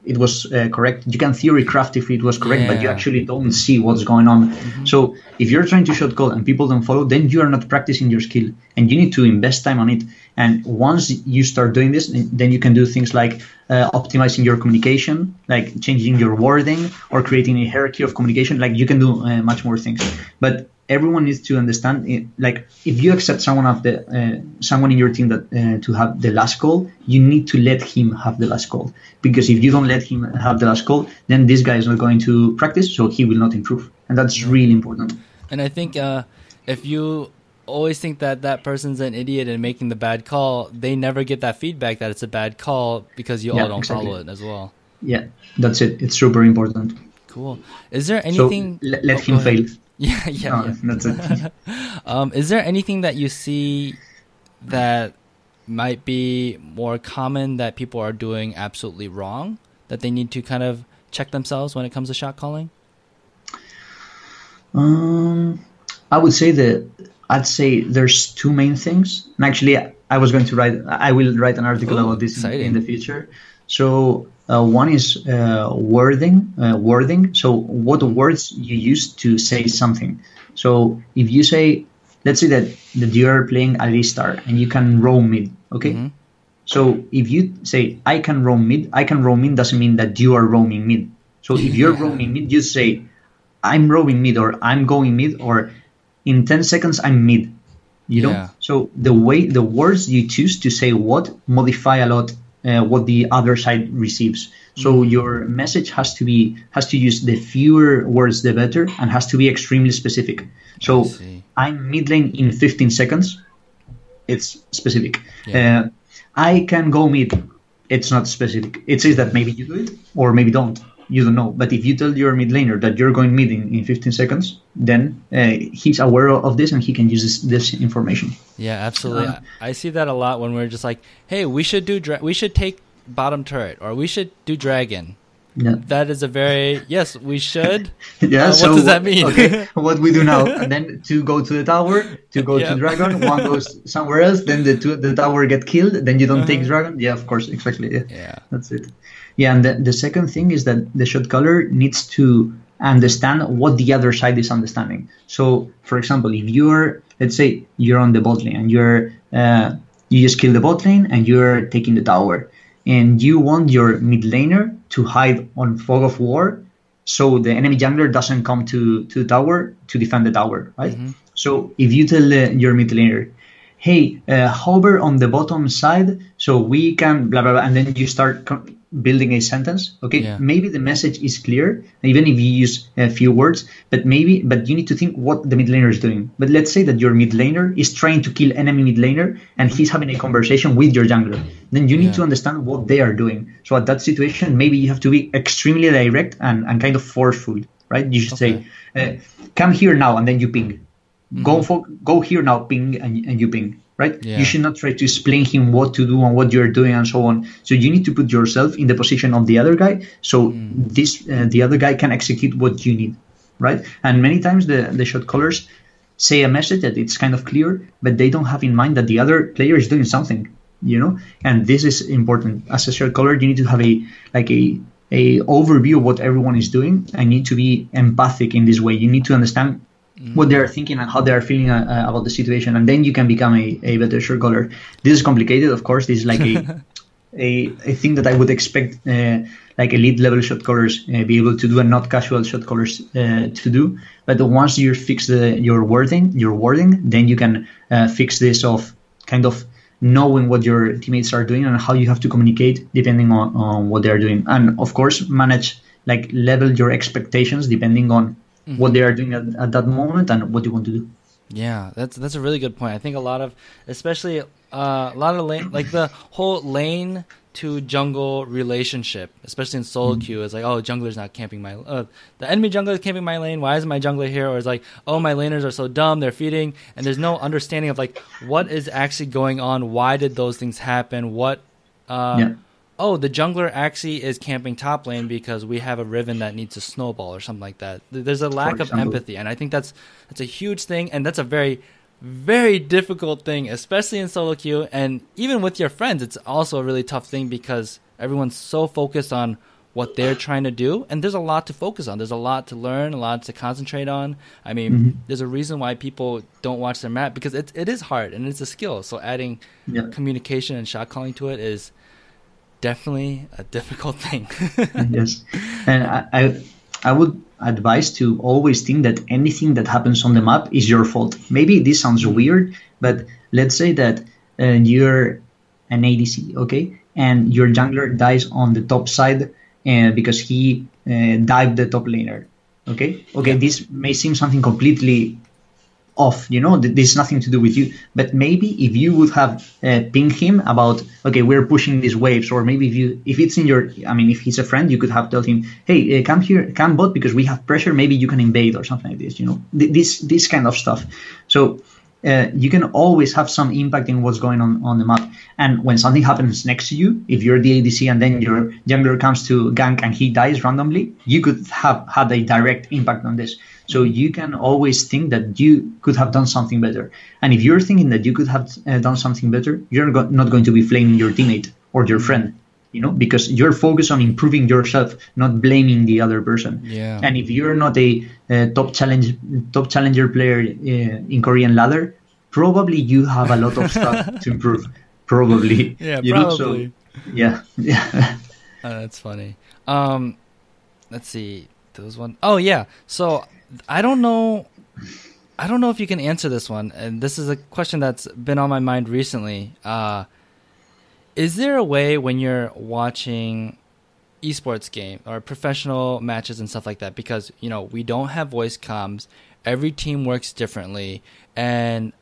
it was correct. You can theory craft if it was correct, but you actually don't see what's going on. So if you're trying to shot call and people don't follow, then you are not practicing your skill and you need to invest time on it. And once you start doing this, then you can do things like optimizing your communication, like changing your wording or creating a hierarchy of communication. Like you can do much more things. But everyone needs to understand, like if you accept someone in your team that to have the last call, you need to let him have the last call. Because if you don't let him have the last call, then this guy is not going to practice, so he will not improve. And that's really important.
And I think if you always think that person's an idiot and making the bad call, they never get that feedback that it's a bad call because you all don't follow it as well. Yeah,
that's it. It's super important.
Cool. Is there anything...
So let him fail.
Yeah.
That's it.
Is there anything that you see that might be more common that people are doing absolutely wrong, that they need to kind of check themselves when it comes to shot calling?
I would say there's two main things. And actually, I will write an article about this in the future. So one is wording. So what words you use to say something. So if you say, let's say that you're playing Alistar and you can roam mid, okay? So if you say, I can roam mid doesn't mean that you are roaming mid. So if you're roaming mid, you say, I'm roaming mid or I'm going mid or in 10 seconds I'm mid. So the words you choose to say what modify a lot what the other side receives. So your message has to use the fewer words the better and has to be extremely specific. So I'm mid lane in 15 seconds. It's specific. I can go mid. It's not specific. It says that maybe you do it or maybe don't. You don't know. But if you tell your mid laner that you're going mid in 15 seconds, then he's aware of this and he can use this information.
Yeah, absolutely. I see that a lot when we're just like, hey, we should take bottom turret or we should do dragon.
Yeah.
That is a very, yes, we should.
Yeah.
So what does that mean?
Okay, what we do now, and then to go to the tower, to go to dragon, one goes somewhere else, then the tower get killed, then you don't take dragon. Yeah, of course, exactly. Yeah. That's it. Yeah, and the second thing is that the shot caller needs to understand what the other side is understanding. So, for example, if let's say you're on the bot lane and you just kill the bot lane and you're taking the tower, and you want your mid laner to hide on fog of war, so the enemy jungler doesn't come to the tower to defend the tower, right? So if you tell your mid laner, hey, hover on the bottom side so we can blah blah blah, and then you start building a sentence, okay? Maybe the message is clear, even if you use a few words, but you need to think what the mid laner is doing. But let's say that your mid laner is trying to kill enemy mid laner and he's having a conversation with your jungler. Then you need to understand what they are doing. So at that situation, maybe you have to be extremely direct and kind of forceful, right? You should say, come here now, and then you ping. Go here now, ping, and you ping, right?
Yeah.
You should not try to explain him what to do and what you're doing and so on. So you need to put yourself in the position of the other guy, so the other guy can execute what you need, right? And many times the shot callers say a message that it's kind of clear, but they don't have in mind that the other player is doing something, and this is important. As a shot caller, you need to have a overview of what everyone is doing, and need to be empathic in this way. You need to understand what they are thinking and how they are feeling about the situation, and then you can become a better shot caller. This is complicated, of course. This is like a thing that I would expect like elite level shot callers be able to do, and not casual shot callers to do. But once you fix your wording, then you can fix this of kind of knowing what your teammates are doing and how you have to communicate depending on what they are doing. And of course, manage, like, level your expectations depending on what they are doing at that moment and what you want to do.
Yeah, that's a really good point. I think a lot of, especially a lot of lane, like the whole lane to jungle relationship, especially in soloQ, is like, oh, jungler's not camping my, the enemy jungler is camping my lane. Why isn't my jungler here? Or it's like, oh, my laners are so dumb, they're feeding, and there's no understanding of like what is actually going on. Why did those things happen? Oh, the jungler actually is camping top lane because we have a Riven that needs to snowball or something like that. There's a lack of empathy, and I think that's a huge thing, and that's a very, very difficult thing, especially in soloQ, and even with your friends, it's also a really tough thing because everyone's so focused on what they're trying to do, and there's a lot to focus on. There's a lot to learn, a lot to concentrate on. I mean, there's a reason why people don't watch their map, because it is hard and it's a skill. So adding communication and shot calling to it is definitely a difficult thing.
Yes, and I would advise to always think that anything that happens on the map is your fault. Maybe this sounds weird, but let's say that you're an ADC, okay, and your jungler dies on the top side because he dived the top laner, okay. This may seem something completely off, this is nothing to do with you, but maybe if you would have pinged him about, okay, we're pushing these waves, or maybe if it's in your, if he's a friend, you could have told him, hey, come bot because we have pressure, maybe you can invade or something like this, this kind of stuff. So you can always have some impact in what's going on the map. And when something happens next to you, if you're the ADC and then your jungler comes to gank and he dies randomly, you could have had a direct impact on this. So you can always think that you could have done something better. And if you're thinking that you could have done something better, you're not going to be blaming your teammate or your friend, because you're focused on improving yourself, not blaming the other person.
Yeah.
And if you're not a top challenger player in Korean ladder, probably you have a lot of stuff to improve. Probably.
Yeah, probably.
So, yeah.
That's funny. Let's see. There was one. Oh yeah. So I don't know if you can answer this one, and this is a question that's been on my mind recently. Is there a way when you're watching esports game or professional matches and stuff like that, because we don't have voice comms, every team works differently, and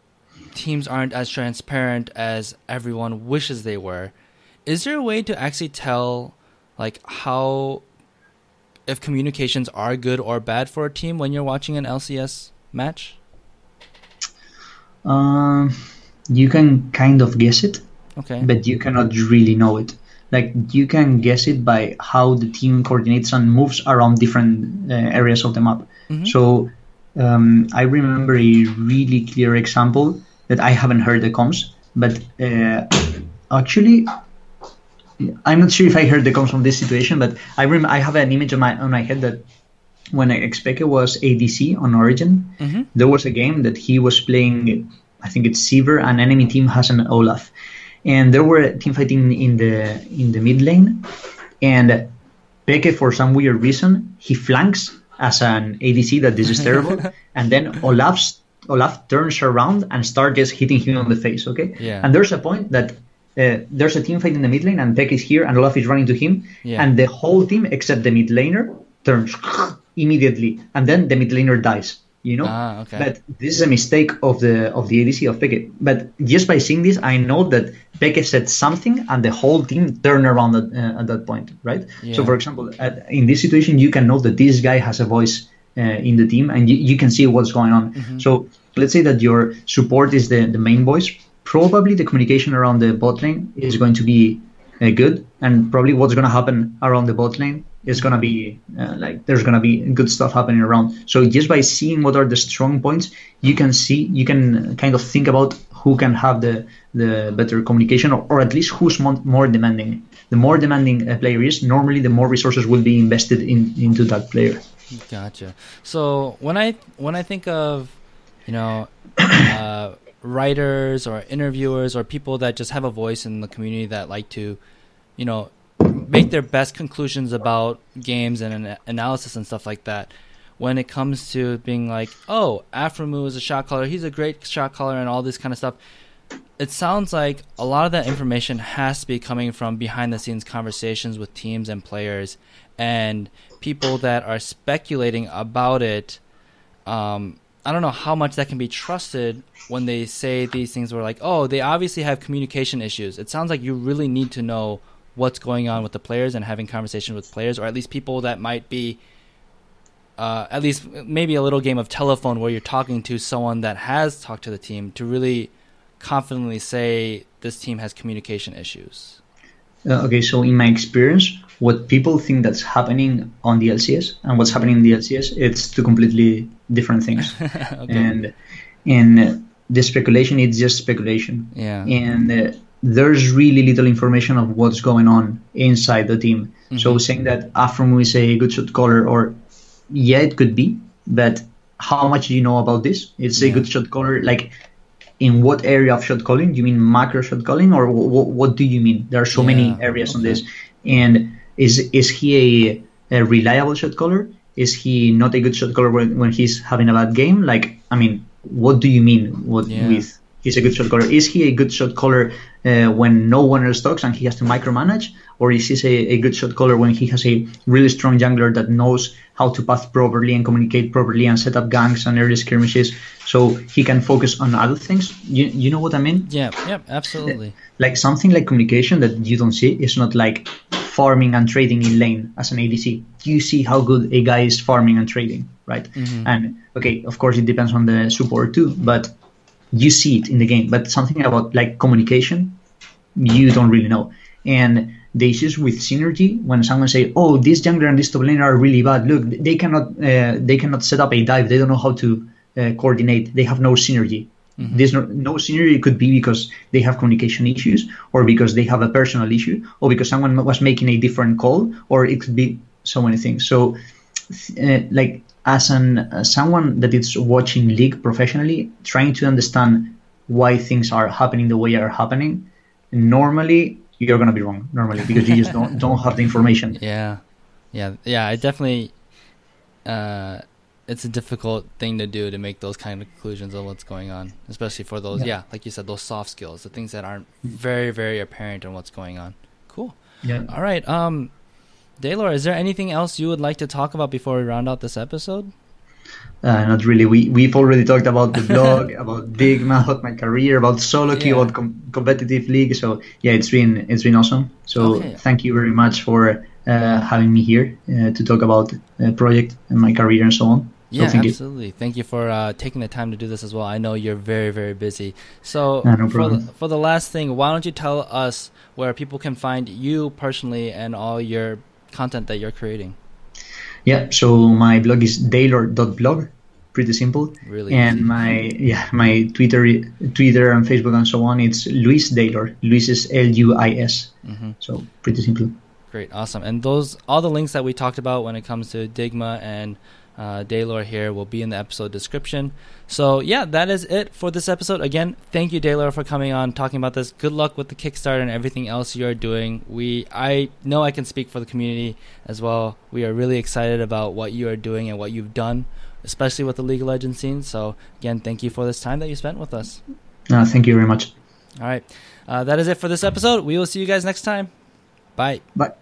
teams aren't as transparent as everyone wishes they were. Is there a way to actually tell like how, if communications are good or bad for a team when you're watching an LCS match?
You can kind of guess it,
okay,
but you cannot really know it. Like, you can guess it by how the team coordinates and moves around different areas of the map. So I remember a really clear example that I haven't heard the comms, but actually, I'm not sure if I heard the comms from this situation, but I have an image on my head that when Xpeke was ADC on Origin, there was a game that he was playing, I think it's Seaver, and enemy team has an Olaf, and there were team fighting in the mid lane, and Peke, for some weird reason, he flanks as an ADC. That this is terrible, and then Olaf turns around and starts just hitting him on the face. Okay,
yeah.
And there's a point that there's a team fight in the mid lane, and Peck is here, and Olaf is running to him, and the whole team except the mid laner turns immediately, and then the mid laner dies.
Okay.
But this is a mistake of the ADC of Peke. But just by seeing this, I know that Peke said something, and the whole team turned around at that point, right? Yeah. So, for example, in this situation, you can know that this guy has a voice in the team, and you can see what's going on. So let's say that your support is the main voice. probably the communication around the bot lane is going to be good, and probably what's going to happen around the bot lane is going to be like there's going to be good stuff happening around. So just by seeing what are the strong points, you can kind of think about who can have the better communication, or at least who's more demanding. The more demanding a player is, normally the more resources will be invested into that player.
Gotcha. So when I think of, writers or interviewers or people that just have a voice in the community that like to, make their best conclusions about games and an analysis and stuff like that, when it comes to being like, oh, Aframu is a shot caller, he's a great shot caller and all this kind of stuff, it sounds like a lot of that information has to be coming from behind the scenes conversations with teams and players and people that are speculating about it. I don't know how much that can be trusted when they say these things where like, oh, they obviously have communication issues. It sounds like you really need to know what's going on with the players and having conversations with players, or at least people that might be at least maybe a little game of telephone where you're talking to someone that has talked to the team to really confidently say this team has communication issues.
Okay, so in my experience, what people think that's happening on the LCS and what's happening in the LCS, it's two completely different things. Okay. And the speculation is just speculation.
Yeah.
And there's really little information of what's going on inside the team. Mm-hmm. So saying that Aframu is a good shot caller, or yeah, it could be, but how much do you know about this? It's a good shot caller, like in what area of shot calling? Do you mean macro shot calling, or what do you mean? There are so many areas on this. And is he a reliable shot caller? Is he not a good shot caller when he's having a bad game? Like, I mean, what do you mean with he's a good shot caller? Is he a good shot caller when no one else talks and he has to micromanage? Or is he a good shot caller when he has a really strong jungler that knows how to path properly and communicate properly and set up ganks and early skirmishes so he can focus on other things? You know what I mean?
Yeah, absolutely.
Like something like communication that you don't see is not like farming and trading in lane as an ADC. You see how good a guy is farming and trading, right? Mm-hmm. And okay, of course it depends on the support too, but you see it in the game. But something about like communication, you don't really know. And the issues with synergy, when someone say, "Oh, this jungler and this top laner are really bad. Look, they cannot set up a dive. They don't know how to coordinate. They have no synergy." Mm-hmm. There's no synergy. It could be because they have communication issues, or because they have a personal issue, or because someone was making a different call, or it could be so many things. So, like as someone that is watching League professionally, trying to understand why things are happening the way they are happening, normally you're gonna be wrong. Normally, because you just don't have the information.
Yeah. I definitely. It's a difficult thing to do to make those kind of conclusions on what's going on, especially for those, like you said, those soft skills, the things that aren't very, very apparent on what's going on. Cool. Yeah. All right. Deilor, is there anything else you would like to talk about before we round out this episode?
Not really. We've already talked about the blog, about Dygma, about my career, about soloQ, about competitive league. So yeah, it's been awesome. So thank you very much for having me here to talk about the project and my career and so on.
Yeah, absolutely. Thank you for taking the time to do this as well. I know you're very, very busy. So for the last thing, why don't you tell us where people can find you personally and all your content that you're creating? Yeah, so my blog is Deilor.blog, pretty simple. Really and easy. my Twitter and Facebook and so on, it's Luis Deilor. Luis is Luis. Mm-hmm. So pretty simple. Great, awesome. And all the links that we talked about when it comes to Dygma and Deilor here will be in the episode description. So yeah, that is it for this episode. Again, thank you, Deilor, for coming on, talking about this. Good luck with the Kickstarter and everything else you're doing. I know I can speak for the community as well. We are really excited about what you are doing and what you've done, especially with the League of Legends scene. So again, thank you for this time that you spent with us. Thank you very much. All right. That is it for this episode. We will see you guys next time. Bye. Bye.